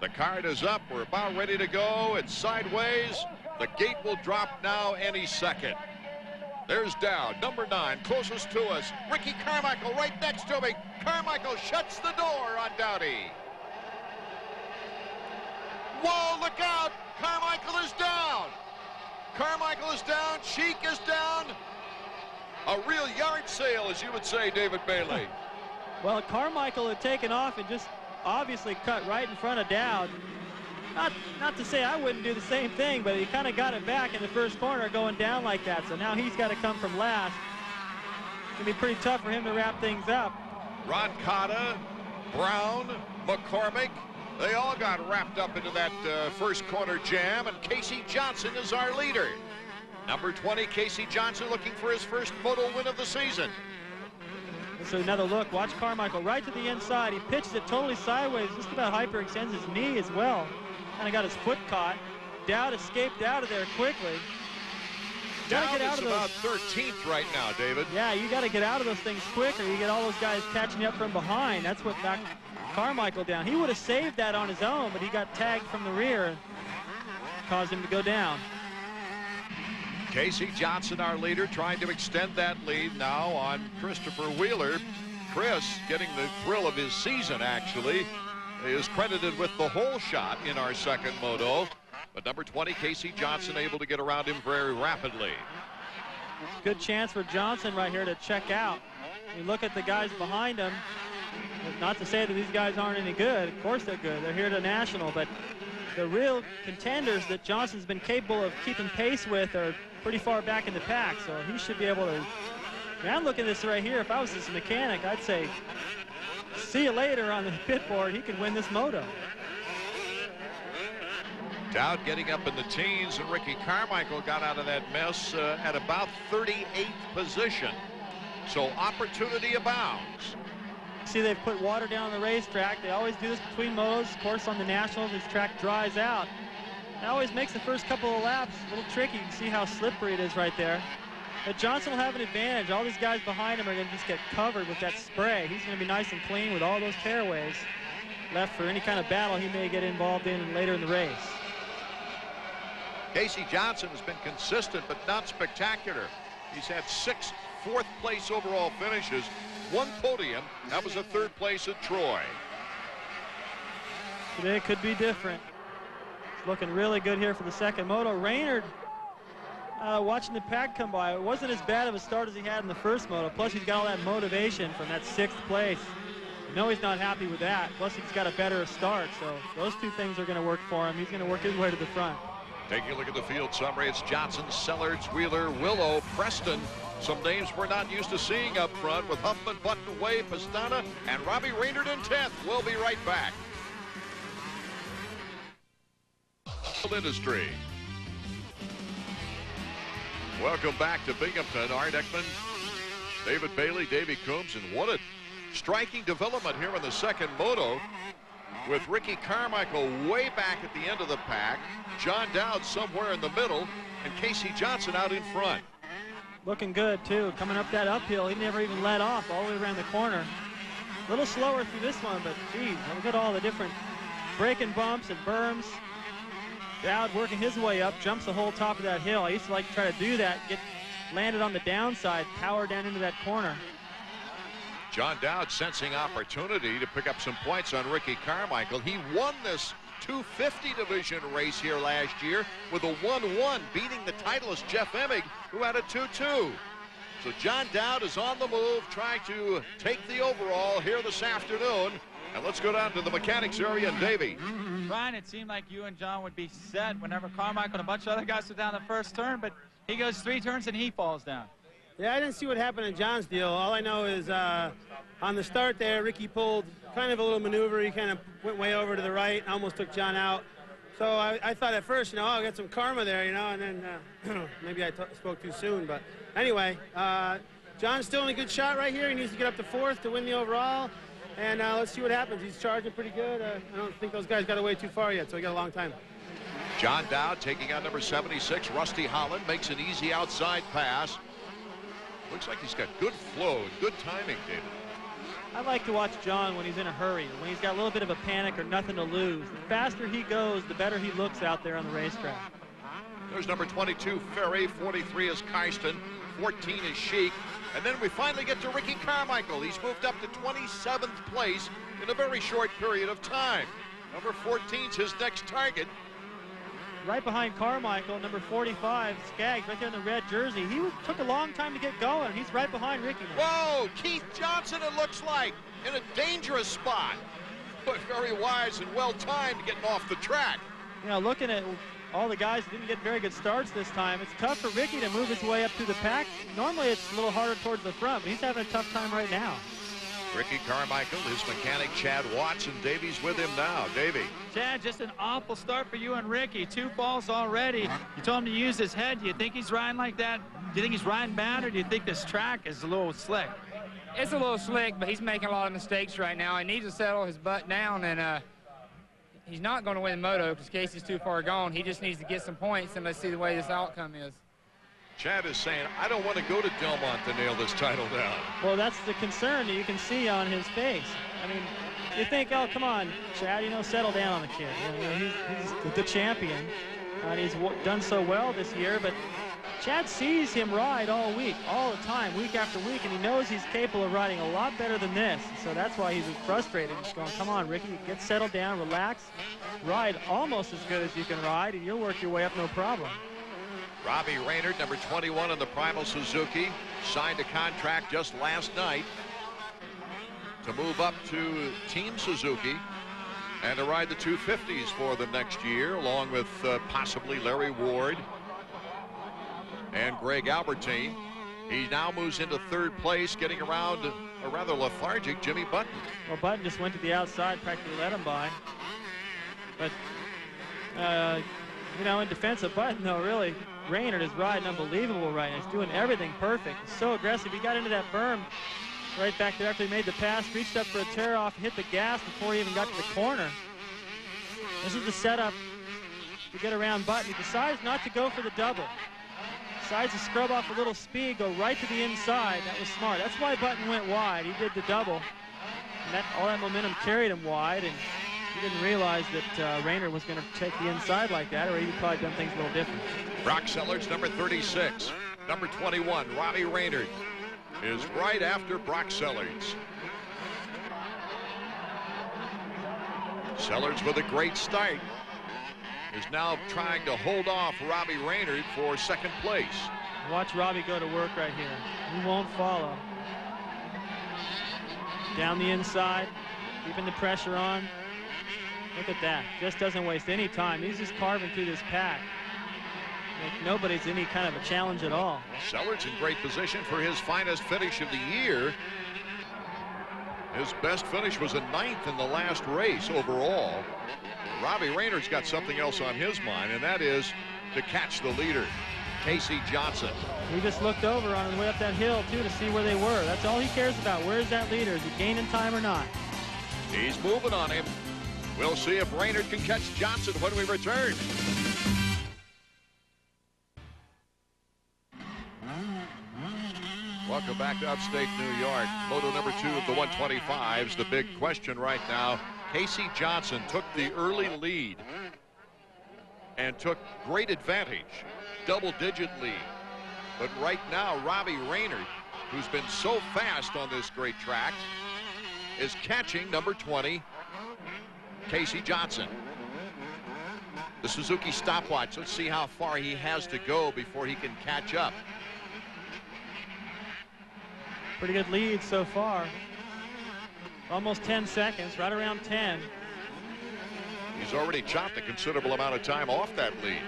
The card is up. We're about ready to go. It's sideways. The gate will drop now any second. There's Dowd, number 9, closest to us. Ricky Carmichael right next to me. Carmichael shuts the door on Dowdy. Whoa, look out! Carmichael is down. Carmichael is down. Cheek is down. A real yard sale, as you would say, David Bailey. Well, Carmichael had taken off and just obviously cut right in front of Dowd. Not to say I wouldn't do the same thing, but he kind of got it back in the first corner going down like that. So now he's got to come from last. It's going to be pretty tough for him to wrap things up. Ron Cotta, Brown, McCormick, they all got wrapped up into that first corner jam, and Casey Johnson is our leader. Number 20, Casey Johnson, looking for his first moto win of the season. So another look. Watch Carmichael right to the inside. He pitches it totally sideways, just about hyperextends his knee as well. Kind of got his foot caught. Dowd escaped out of there quickly. Dowd get out of about 13th right now, David. Yeah, you got to get out of those things quicker. You get all those guys catching you up from behind. That's what knocked Carmichael down. He would have saved that on his own, but he got tagged from the rear and caused him to go down. Casey Johnson, our leader, trying to extend that lead now on Christopher Wheeler. Chris, getting the thrill of his season, actually, is credited with the whole shot in our second moto. But number 20, Casey Johnson, able to get around him very rapidly. Good chance for Johnson right here to check out. You look at the guys behind him. Not to say that these guys aren't any good. Of course they're good. They're here at a national. But the real contenders that Johnson's been capable of keeping pace with are pretty far back in the pack. So he should be able to... Now I'm looking at this right here. If I was this mechanic, I'd say, see you later on the pit board. He could win this moto. Dowd getting up in the teens, and Ricky Carmichael got out of that mess at about 38th position. So opportunity abounds. See, they've put water down on the racetrack. They always do this between motos. Of course, on the Nationals, this track dries out. It always makes the first couple of laps a little tricky. You can see how slippery it is right there. But Johnson will have an advantage. All these guys behind him are going to just get covered with that spray. He's going to be nice and clean with all those tearaways left for any kind of battle he may get involved in later in the race. Casey Johnson has been consistent but not spectacular. He's had 6 fourth-place overall finishes, 1 podium. That was a 3rd place at Troy. Today could be different. It's looking really good here for the second moto. Reynard, watching the pack come by, it wasn't as bad of a start as he had in the first moto. Plus, he's got all that motivation from that 6th place. You know he's not happy with that. Plus, he's got a better start. So those 2 things are going to work for him. He's going to work his way to the front. Taking a look at the field summary, it's Johnson, Sellards, Wheeler, Willow, Preston. Some names we're not used to seeing up front with Huffman, Button, Way, Pastana, and Robbie Reynard in 10th. We'll be right back. Industry. Welcome back to Binghamton. Art Ekman, David Bailey, Davey Coombs, and what a striking development here in the second moto with Ricky Carmichael way back at the end of the pack, John Dowd somewhere in the middle, and Casey Johnson out in front. Looking good, too. Coming up that uphill, he never even let off all the way around the corner. A little slower through this one, but, geez, look at all the different braking bumps and berms. Dowd working his way up, jumps the whole top of that hill. I used to like to try to do that, get landed on the downside, power down into that corner. John Dowd sensing opportunity to pick up some points on Ricky Carmichael. He won this 250 division race here last year with a 1-1, beating the titleist Jeff Emig, who had a 2-2. So John Dowd is on the move, trying to take the overall here this afternoon. And let's go down to the mechanics area and Davey. Brian, it seemed like you and John would be set whenever Carmichael and a bunch of other guys were down the first turn, but he goes 3 turns and he falls down. Yeah, I didn't see what happened in John's deal. All I know is on the start there, Ricky pulled kind of a little maneuver. He kind of went way over to the right and almost took John out. So I thought at first, you know, oh, I got some karma there, you know, and then maybe I spoke too soon. But anyway, John's still in a good shot right here. He needs to get up to 4th to win the overall. And let's see what happens. He's charging pretty good. I don't think those guys got away too far yet, so we got a long time. John Dowd taking on number 76, Rusty Holland, makes an easy outside pass. Looks like he's got good flow and good timing, David. I like to watch John when he's in a hurry, when he's got a little bit of a panic or nothing to lose. The faster he goes, the better he looks out there on the racetrack. There's number 22, Ferry. 43 is Karsten. 14 is Sheik. And then we finally get to Ricky Carmichael. He's moved up to 27th place in a very short period of time. Number 14's his next target. Right behind Carmichael, number 45, Skaggs, right there in the red jersey. He took a long time to get going. He's right behind Ricky now. Whoa, Keith Johnson, it looks like, in a dangerous spot. But very wise and well-timed getting off the track. You know, looking at all the guys who didn't get very good starts this time, it's tough for Ricky to move his way up through the pack. Normally it's a little harder towards the front, but he's having a tough time right now. Ricky Carmichael, his mechanic Chad Watson. Davy's with him now. Davy. Chad, just an awful start for you and Ricky. 2 falls already. You told him to use his head. Do you think he's riding like that? Do you think he's riding bad, or do you think this track is a little slick? It's a little slick, but he's making a lot of mistakes right now. He needs to settle his butt down, and he's not going to win the moto because Casey's too far gone. He just needs to get some points, and let's see the way this outcome is. Chad is saying, I don't want to go to Delmont to nail this title down. Well, that's the concern that you can see on his face. I mean, you think, oh, come on, Chad, you know, settle down on the kid. You know, he's the champion, and he's done so well this year, but Chad sees him ride all week, all the time, week after week, and he knows he's capable of riding a lot better than this. So that's why he's frustrated. He's going, come on, Ricky, get settled down, relax, ride almost as good as you can ride, and you'll work your way up no problem. Robbie Reynard, number 21 in the Primal Suzuki, signed a contract just last night to move up to Team Suzuki and to ride the 250s for them next year, along with possibly Larry Ward and Greg Albertine. He now moves into 3rd place, getting around a rather lethargic Jimmy Button. Well, Button just went to the outside, practically let him by. But, you know, in defense of Button, though, really, Reynard is riding unbelievable right now. He's doing everything perfect. He's so aggressive. He got into that berm right back there after he made the pass, reached up for a tear-off, hit the gas before he even got to the corner. This is the setup to get around Button. He decides not to go for the double. Decides to scrub off a little speed, go right to the inside. That was smart. That's why Button went wide. He did the double. And all that momentum carried him wide, and he didn't realize that Reynard was going to take the inside like that, or he'd probably done things a little different. Brock Sellards, number 36. Number 21, Robbie Reynard, is right after Brock Sellards. Sellards with a great start is now trying to hold off Robbie Reynard for 2nd place. Watch Robbie go to work right here. He won't follow. Down the inside, keeping the pressure on. Look at that. Just doesn't waste any time. He's just carving through this pack. Like nobody's any kind of a challenge at all. Sellards in great position for his finest finish of the year. His best finish was a 9th in the last race overall. Robbie Reynard's got something else on his mind, and that is to catch the leader, Casey Johnson. He just looked over on his way up that hill, too, to see where they were. That's all he cares about. Where's that leader? Is he gaining time or not? He's moving on him. We'll see if Reynard can catch Johnson when we return. Welcome back to upstate New York. Moto number 2 of the 125s. The big question right now, Casey Johnson took the early lead and took great advantage, double-digit lead. But right now, Robbie Reynard, who's been so fast on this great track, is catching number 20, Casey Johnson. The Suzuki stopwatch. Let's see how far he has to go before he can catch up. Pretty good lead so far. Almost 10 seconds, right around 10. He's already chopped a considerable amount of time off that lead.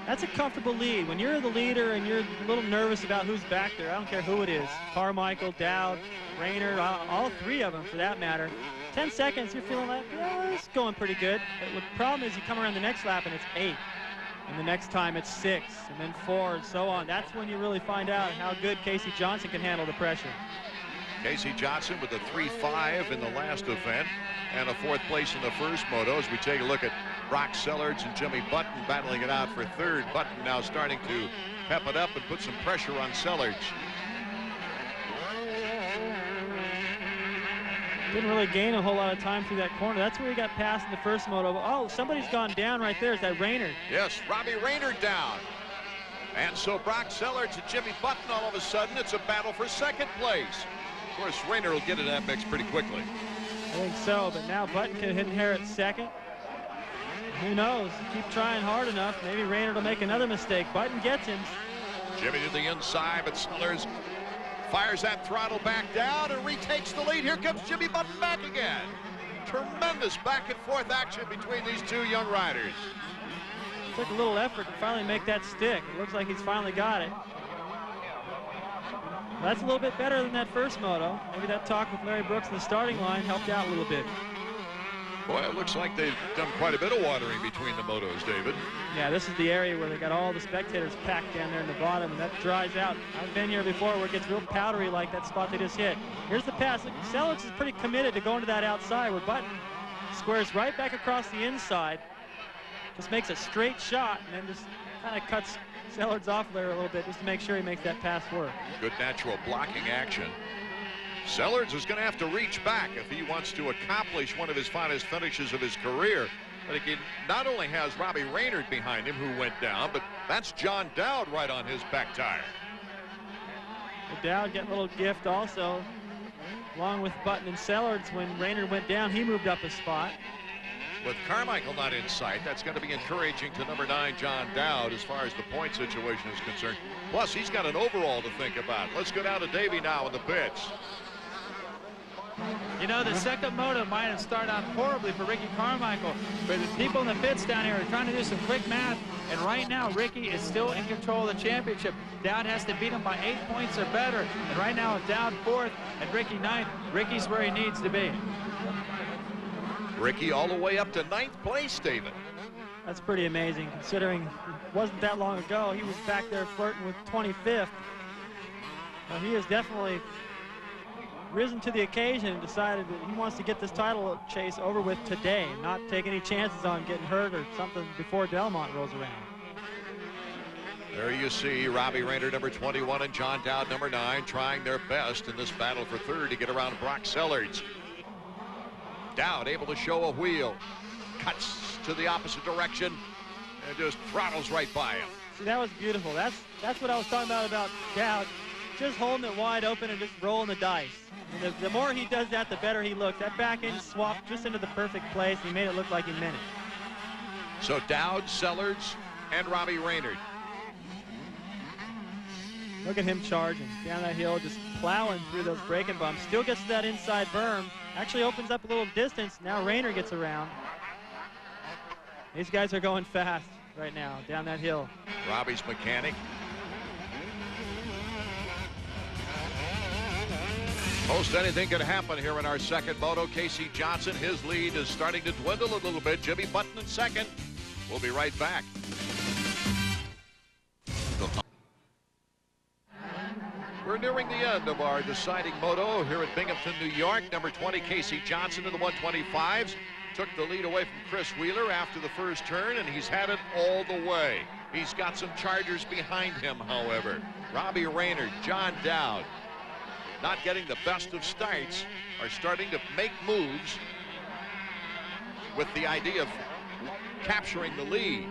That's a comfortable lead. When you're the leader and you're a little nervous about who's back there, I don't care who it is, Carmichael, Dowd, Reynard, all 3 of them for that matter. 10 seconds, you're feeling like, yeah, it's going pretty good. But the problem is you come around the next lap and it's 8. And the next time it's 6, and then 4, and so on. That's when you really find out how good Casey Johnson can handle the pressure. Casey Johnson with a 3.5 in the last event and a 4th place in the first moto. As we take a look at Brock Sellards and Jimmy Button battling it out for 3rd. Button now starting to pep it up and put some pressure on Sellards. Didn't really gain a whole lot of time through that corner. That's where he got past in the first moto. Oh, somebody's gone down right there. Is that Reynard? Yes, Robbie Reynard down. And so Brock Sellards and Jimmy Button, all of a sudden, it's a battle for second place. Of course, Reynard will get in that mix pretty quickly. I think so, but now Button can inherit second. Who knows? Keep trying hard enough. Maybe Reynard will make another mistake. Button gets him. Jimmy to the inside, but Sellers fires that throttle back down and retakes the lead. Here comes Jimmy Button back again. Tremendous back and forth action between these two young riders. Took a little effort to finally make that stick. It looks like he's finally got it. That's a little bit better than that first moto. Maybe that talk with Larry Brooks in the starting line helped out a little bit. Boy, it looks like they've done quite a bit of watering between the motos, David. Yeah, this is the area where they got all the spectators packed down there in the bottom, and that dries out. I've been here before where it gets real powdery like that spot they just hit. Here's the pass. Sellers is pretty committed to going to that outside where Button squares right back across the inside. Just makes a straight shot and then just kind of cuts Sellers off there a little bit just to make sure he makes that pass work. Good natural blocking action. Sellers is going to have to reach back if he wants to accomplish one of his finest finishes of his career. But again, not only has Robbie Reynard behind him who went down, but that's John Dowd right on his back tire. Dowd getting a little gift also. Along with Button and Sellers, when Reynard went down, he moved up a spot. With Carmichael not in sight, that's going to be encouraging to number 9, John Dowd, as far as the point situation is concerned. Plus, he's got an overall to think about. Let's go down to Davey now in the pits. You know, the second moto might have started out horribly for Ricky Carmichael, but the people in the pits down here are trying to do some quick math, and right now Ricky is still in control of the championship. Dowd has to beat him by 8 points or better, and right now with Dowd 4th and Ricky 9th, Ricky's where he needs to be. Ricky all the way up to 9th place, David. That's pretty amazing, considering it wasn't that long ago. He was back there flirting with 25th. Well, he has definitely risen to the occasion and decided that he wants to get this title chase over with today, not take any chances on getting hurt or something before Delmont rolls around. There you see Robbie Reynard, number 21, and John Dowd, number 9, trying their best in this battle for third to get around Brock Sellards. Dowd able to show a wheel, cuts to the opposite direction, and just throttles right by him. See, that was beautiful. That's what I was talking about Dowd, just holding it wide open and just rolling the dice. And the more he does that, the better he looks. That back end swapped just into the perfect place. He made it look like he meant it. So Dowd, Sellards, and Robbie Reynard. Look at him charging down that hill, just plowing through those braking bumps. Still gets to that inside berm. Actually opens up a little distance. Now Reynard gets around. These guys are going fast right now down that hill. Robbie's mechanic. Most anything could happen here in our second moto. Casey Johnson, his lead is starting to dwindle a little bit. Jimmy Button in second. We'll be right back. We're nearing the end of our deciding moto here at Binghamton, New York. Number 20, Casey Johnson in the 125s. Took the lead away from Chris Wheeler after the first turn, and he's had it all the way. He's got some chargers behind him, however. Robbie Reynard, John Dowd, not getting the best of starts, are starting to make moves with the idea of capturing the lead.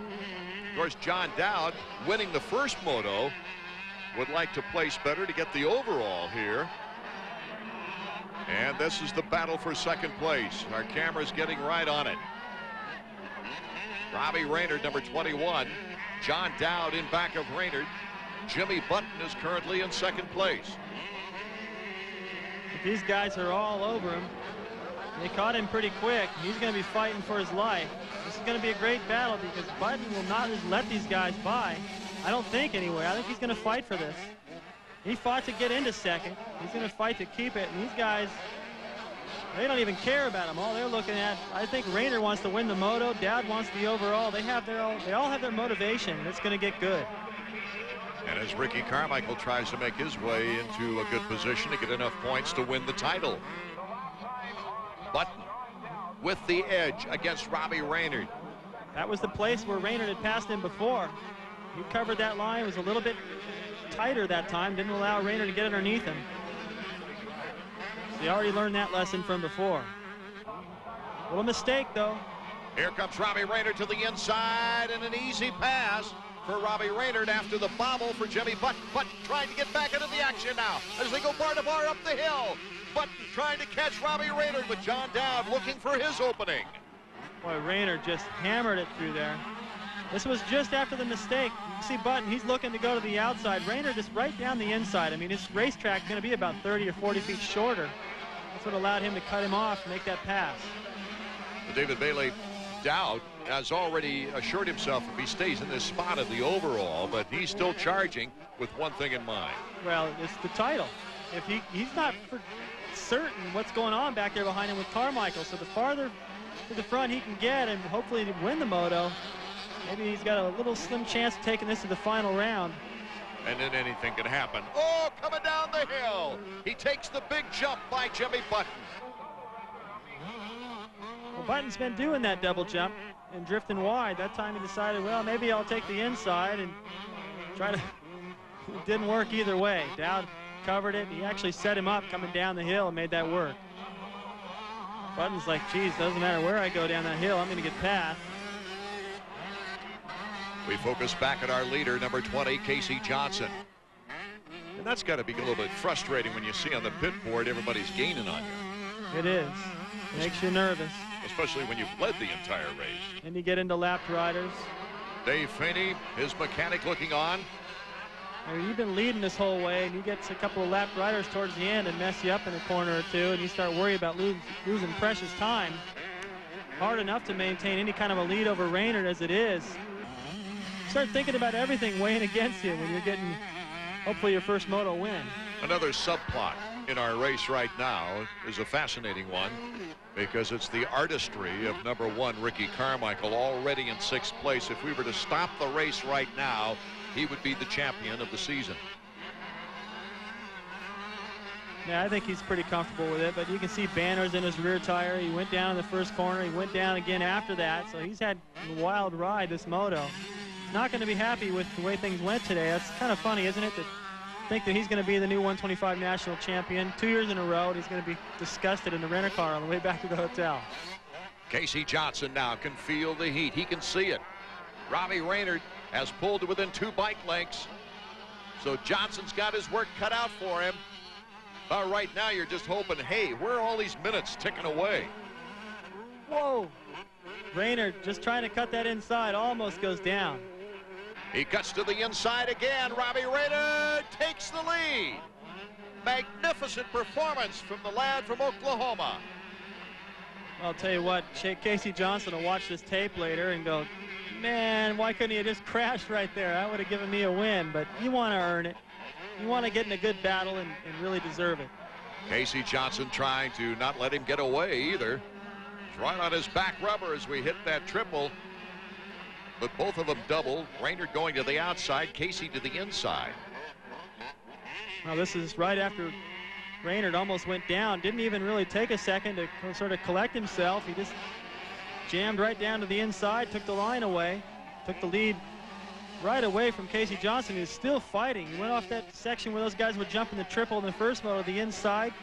Of course, John Dowd, winning the first moto, would like to place better to get the overall here. And this is the battle for second place. Our camera's getting right on it. Robbie Reynard, number 21. John Dowd in back of Reynard. Jimmy Button is currently in second place. If these guys are all over him, they caught him pretty quick. He's going to be fighting for his life. This is going to be a great battle because Button will not just let these guys by. I don't think anyway. I think he's going to fight for this. He fought to get into second. He's going to fight to keep it. And these guys, they don't even care about him. All they're looking at, I think Reynard wants to win the moto. Dowd wants the overall. They all have their motivation, and it's going to get good. And as Ricky Carmichael tries to make his way into a good position to get enough points to win the title. Button with the edge against Robbie Reynard. That was the place where Reynard had passed him before. He covered that line. It was a little bit tighter that time. Didn't allow Reynard to get underneath him. They already learned that lesson from before. Little mistake, though. Here comes Robbie Reynard to the inside, and an easy pass for Robbie Reynard after the bobble for Jimmy Button. Button trying to get back into the action now as they go bar to bar up the hill. Button trying to catch Robbie Reynard, with John Dowd looking for his opening. Boy, Reynard just hammered it through there. This was just after the mistake. You can see Button, he's looking to go to the outside. Reynard just right down the inside. I mean, his racetrack's going to be about 30 or 40 feet shorter. That's what allowed him to cut him off and make that pass. David Bailey, Dowd has already assured himself if he stays in this spot of the overall, but he's still charging with one thing in mind. Well, it's the title. If he's not for certain what's going on back there behind him with Carmichael, so the farther to the front he can get and hopefully to win the moto, maybe he's got a little slim chance of taking this to the final round. And then anything can happen. Oh, coming down the hill. He takes the big jump by Jimmy Button. Well, Button's been doing that double jump and drifting wide. That time he decided, well, maybe I'll take the inside and try to... It didn't work either way. Dowd covered it. He actually set him up coming down the hill and made that work. Button's like, geez, doesn't matter where I go down that hill, I'm going to get past. We focus back at our leader, number 20, Casey Johnson. And that's got to be a little bit frustrating when you see on the pit board everybody's gaining on you. It is. Makes you nervous. Especially when you've led the entire race. And you get into lapped riders. Dave Feeney, his mechanic, looking on. I mean, you've been leading this whole way, and you get a couple of lapped riders towards the end and mess you up in a corner or two, and you start worrying about losing precious time. Hard enough to maintain any kind of a lead over Reynard as it is. Start thinking about everything weighing against you when you're getting, hopefully, your first moto win. Another subplot in our race right now is a fascinating one, because it's the artistry of number 1, Ricky Carmichael, already in 6th place. If we were to stop the race right now, he would be the champion of the season. Yeah, I think he's pretty comfortable with it, but you can see banners in his rear tire. He went down in the first corner. He went down again after that, so he's had a wild ride, this moto. He's not going to be happy with the way things went today. That's kind of funny, isn't it, to think that he's going to be the new 125 national champion 2 years in a row, and he's going to be disgusted in the rent a car on the way back to the hotel. Casey Johnson now can feel the heat. He can see it. Robbie Reynard has pulled to within 2 bike lengths. So Johnson's got his work cut out for him. Right now you're just hoping, hey, where are all these minutes ticking away? Whoa. Reynard just trying to cut that inside, almost goes down. He cuts to the inside again. Robbie Reynard takes the lead. Magnificent performance from the lad from Oklahoma. I'll tell you what, Casey Johnson will watch this tape later and go, man, why couldn't he just crash right there? That would have given me a win, but you want to earn it. You want to get in a good battle and really deserve it. Casey Johnson trying to not let him get away either. He's right on his back rubber as we hit that triple. But both of them double. Reynard going to the outside, Casey to the inside. Now this is right after Reynard almost went down. Didn't even really take a second to sort of collect himself. He just jammed right down to the inside, took the line away, took the lead right away from Casey Johnson, who's still fighting. He went off that section where those guys were jumping the triple in the first moto, the inside,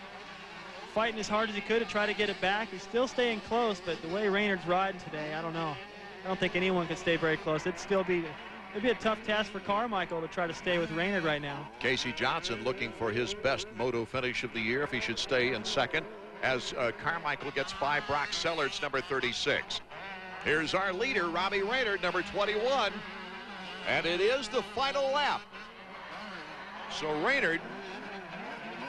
fighting as hard as he could to try to get it back. He's still staying close, but the way Reynard's riding today, I don't know. I don't think anyone could stay very close. It'd be a tough task for Carmichael to try to stay with Reynard right now. Casey Johnson looking for his best moto finish of the year if he should stay in second, as Carmichael gets by Brock Sellards, number 36. Here's our leader, Robbie Reynard, number 21. And it is the final lap. So Reynard,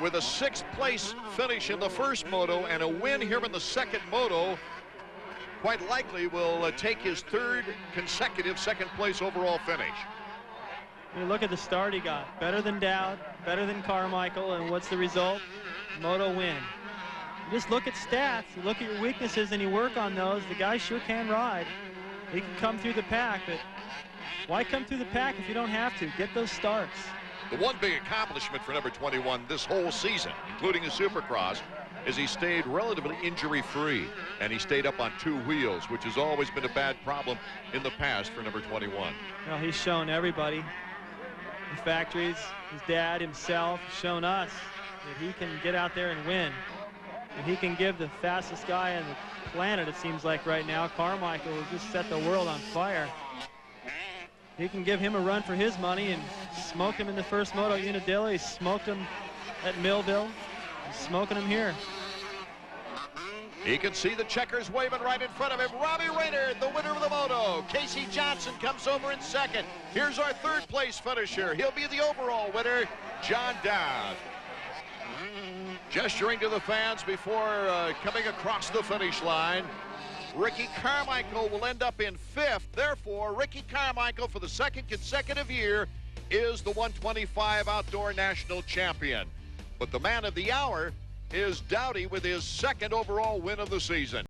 with a 6th place finish in the first moto and a win here in the second moto, quite likely will take his 3rd consecutive 2nd place overall finish. You look at the start he got. Better than Dowd, better than Carmichael, and what's the result? Moto win. You just look at stats, you look at your weaknesses and you work on those. The guy sure can ride. He can come through the pack, but why come through the pack if you don't have to? Get those starts. The one big accomplishment for number 21 this whole season, including the Supercross, is he stayed relatively injury-free, and he stayed up on 2 wheels, which has always been a bad problem in the past for number 21. Well, he's shown everybody, the factories, his dad, himself, shown us that he can get out there and win. And he can give the fastest guy on the planet, it seems like right now, Carmichael, who just set the world on fire. He can give him a run for his money and smoke him in the first moto at Unadilla. He smoked him at Millville. He's smoking him here. He can see the checkers waving right in front of him. Robbie Reynard, the winner of the moto. Casey Johnson comes over in second. Here's our third place finisher. He'll be the overall winner, John Dowd. Gesturing to the fans before coming across the finish line. Ricky Carmichael will end up in 5th. Therefore, Ricky Carmichael, for the second consecutive year, is the 125 Outdoor National Champion. But the man of the hour is Dowdy with his 2nd overall win of the season.